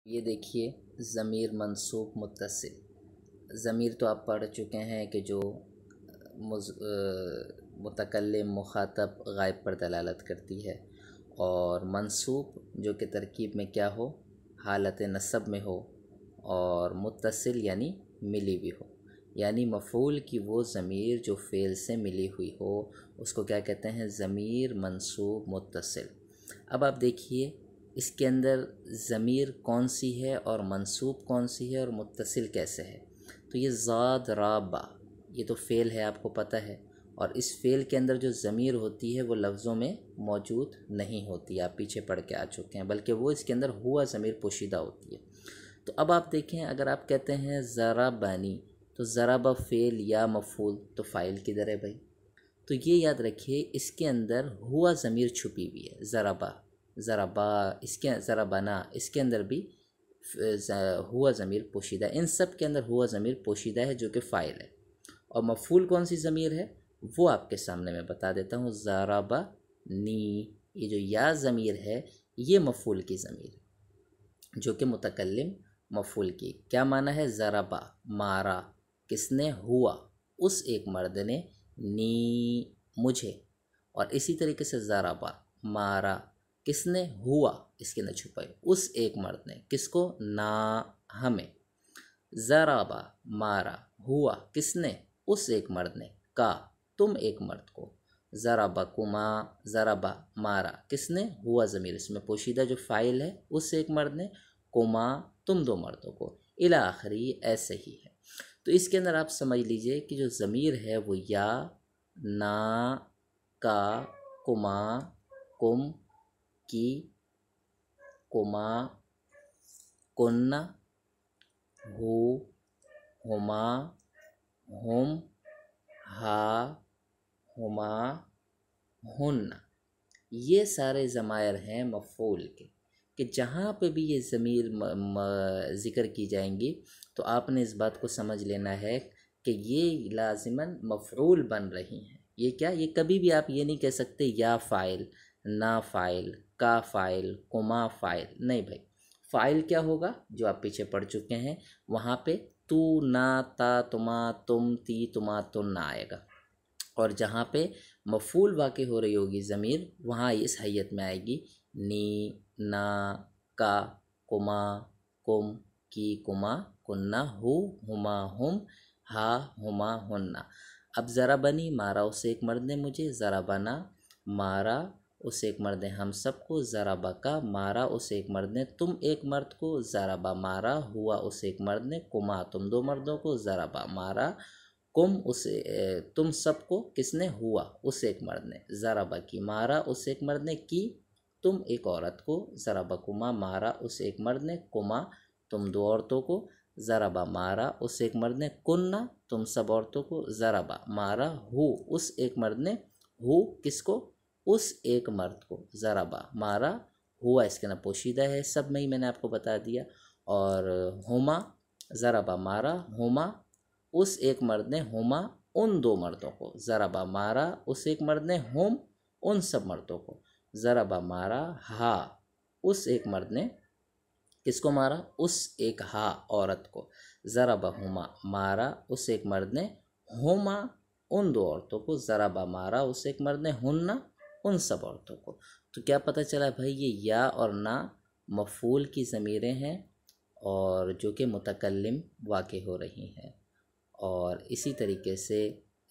ये देखिए ज़मीर मंसूब मुत्तसिल। ज़मीर तो आप पढ़ चुके हैं कि जो मुतकल्लिम मुखातब गायब पर दलालत करती है, और मंसूब जो कि तरकीब में क्या हो, हालत नसब में हो, और मुत्तसिल यानी मिली हुई हो, यानी मफ़ूल की वो ज़मीर जो फ़ेल से मिली हुई हो उसको क्या कहते हैं, ज़मीर मंसूब मुत्तसिल। अब आप देखिए इसके अंदर ज़मीर कौन सी है और मंसूब कौन सी है और मुत्तसिल कैसे है। तो ये ज़ाद रा बा, ये तो फ़ेल है, आपको पता है, और इस फ़ेल के अंदर जो ज़मीर होती है वो लफ्ज़ों में मौजूद नहीं होती, आप पीछे पढ़ के आ चुके हैं, बल्कि वो इसके अंदर हुआ ज़मीर पोशीदा होती है। तो अब आप देखें, अगर आप कहते हैं ज़रा बानी, तो ज़रा बा फ़ेल या मफ़ूल, तो फ़ाइल किधर है भाई। तो ये याद रखिए इसके अंदर हुआ ज़मीर छुपी हुई है। ज़रा बा, इसके ज़रा बना, इसके अंदर भी हुआ ज़मीर पोशीदा, इन सब के अंदर हुआ ज़मीर पोशीदा है जो कि फ़ाइल है। और मफ़ूल कौन सी ज़मीर है वो आपके सामने मैं बता देता हूँ, ज़राबा नी, ये जो या ज़मीर है ये मफ़ूल की ज़मीर है जो कि मुतकल्लिम मफ़ूल की। क्या माना है, ज़राबा मारा, किसने, हुआ, उस एक मर्द ने, नी मुझे। और इसी तरीके से ज़राबा मारा, किसने, हुआ, इसके अंदर छुपाई, उस एक मर्द ने, किसको, ना हमें। ज़राबा मारा, हुआ, किसने, उस एक मर्द ने, का, तुम एक मर्द को। ज़राबा कुमा, ज़राबा मारा, किसने, हुआ ज़मीर इसमें पोशीदा जो फ़ाइल है उस एक मर्द ने, कुमा, तुम दो मर्दों को, इला आखिरी, ऐसे ही है। तो इसके अंदर आप समझ लीजिए कि जो ज़मीर है वो या, ना, का, कुमा, कुम, की, कुमा, कुन्ना, हु, हुमा, हुम, हा, हुमा, हुन्ना, ये सारे ज़मायर हैं मफ़ूल के, कि जहाँ पे भी ये ज़मीर ज़िक्र की जाएंगी तो आपने इस बात को समझ लेना है कि ये लाज़िमन मफ़ऊल बन रही हैं। ये क्या, ये कभी भी आप ये नहीं कह सकते या फ़ाइल, ना फ़ाइल, का फ़ाइल, कुमा फ़ाइल, नहीं भाई। फ़ाइल क्या होगा, जो आप पीछे पढ़ चुके हैं, वहाँ पे तू, ना, ता, तुमा, तुम, ती, तुमा, तुम ना आएगा। और जहाँ पे मफ़ूल वाक़ई हो रही होगी ज़मीर, वहाँ इस हैयत में आएगी, नी, ना, का, कुमा, कुम, की, कुमा, कुन्ना, हु, हुमा, हुम, हा, हुमा, हुन्ना। अब ज़रा बनी मारा, उस एक मर्द ने मुझे, ज़रा बना मारा, उस एक मर्द ने हम सबको, ज़रा बका मारा, उस एक मर्द ने तुम एक मर्द को, ज़रा बा मारा, हुआ उस एक मर्द ने, कुमा तुम दो मर्दों को, ज़रा बा मारा, कुम उसे तुम सबको, किसने, हुआ उस एक मर्द ने, ज़राबा की मारा, उस एक मर्द ने, की तुम एक औरत को, ज़राबा कुमा मारा, उस एक मर्द ने, कुमा तुम दो औरतों को, ज़राबा मारा, उस एक मर्द ने, कुन्ना तुम सब औरतों को, ज़राबा मारा, हु उस एक मर्द ने, हु किसको, उस एक मर्द को, ज़राबा मारा, हुआ इसके ना पोशीदा है, सब में ही मैंने आपको बता दिया। और हुमा, ज़राबा मारा, हुमा उस एक मर्द ने, हुमा उन दो मर्दों को, ज़राबा मारा, उस एक मर्द ने, हुम उन सब मर्दों को, ज़राबा मारा, हा उस एक मर्द ने, किसको मारा, उस एक हा औरत को, ज़राबा हुमा मारा, उस एक मर्द ने, हुमा उन दो औरतों को, ज़राबा मारा, उस एक मर्द ने, हुन्ना उन सब औरतों को। तो क्या पता चला भाई, ये या और ना मफ़ूल की ज़मीरें हैं और जो कि मुतकल्लिम वाक़ई हो रही हैं। और इसी तरीके से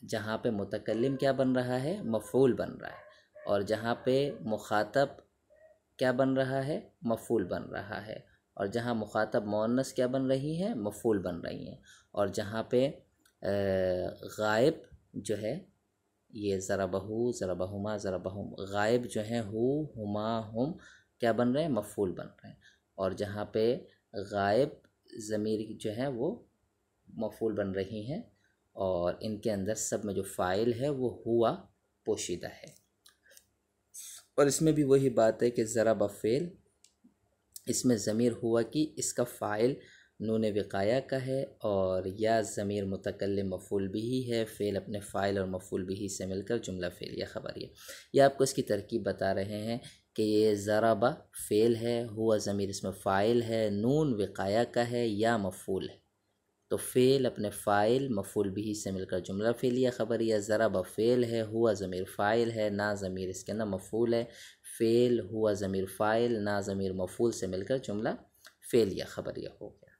जहाँ पे मुतकल्लिम क्या बन रहा है, मफ़ऊल बन रहा है, और जहाँ पे मुखातब क्या बन रहा है, मफ़ऊल बन रहा है, और जहाँ मुखातब मुअन्नस क्या बन रही है, मफ़ऊल बन रही हैं, और जहाँ पे गायब जो है, ये ज़रबहू, ज़रबहुमा, ज़रबहुम, गायब जो हैं, हु, हुमा, हुम, क्या बन रहे हैं, मफ़ऊल बन रहे हैं। और जहाँ पे गायब ज़मीर जो है वो मफ़ऊल बन रही हैं, और इनके अंदर सब में जो फ़ाइल है वो हुआ पोशीदा है। और इसमें भी वही बात है कि ज़रा बफ़ेल, इसमें ज़मीर हुआ कि इसका फ़ाइल नून विक़ाया का है, और या ज़मीर मुतकल्लिम मफ़ऊल बिही है, फ़ेल अपने फ़ाइल और मफ़ऊल बिही से मिलकर जुमला फ़ेलिया ख़बरिया। ये आपको इसकी तरकीब बता रहे हैं कि ये ज़रबा फ़ेल है, हुआ ज़मीर इसमें फ़ाइल है, नून विकाया का है या मफ़ूल है। तो फ़ेल अपने फ़ाइल मफ़ूल बिही से मिलकर जुमला फ़ेलिया ख़बरिया, ज़रबा फ़ेल है, हुआ ज़मीर फ़ाइल है, ना ज़मीर इसके अंदर मफ़ूल है। फ़ेल हुआ ज़मीर फ़ाइल ना ज़मीर मफ़ूल से मिलकर जुमला फ़ेलिया ख़बरिया हो गया।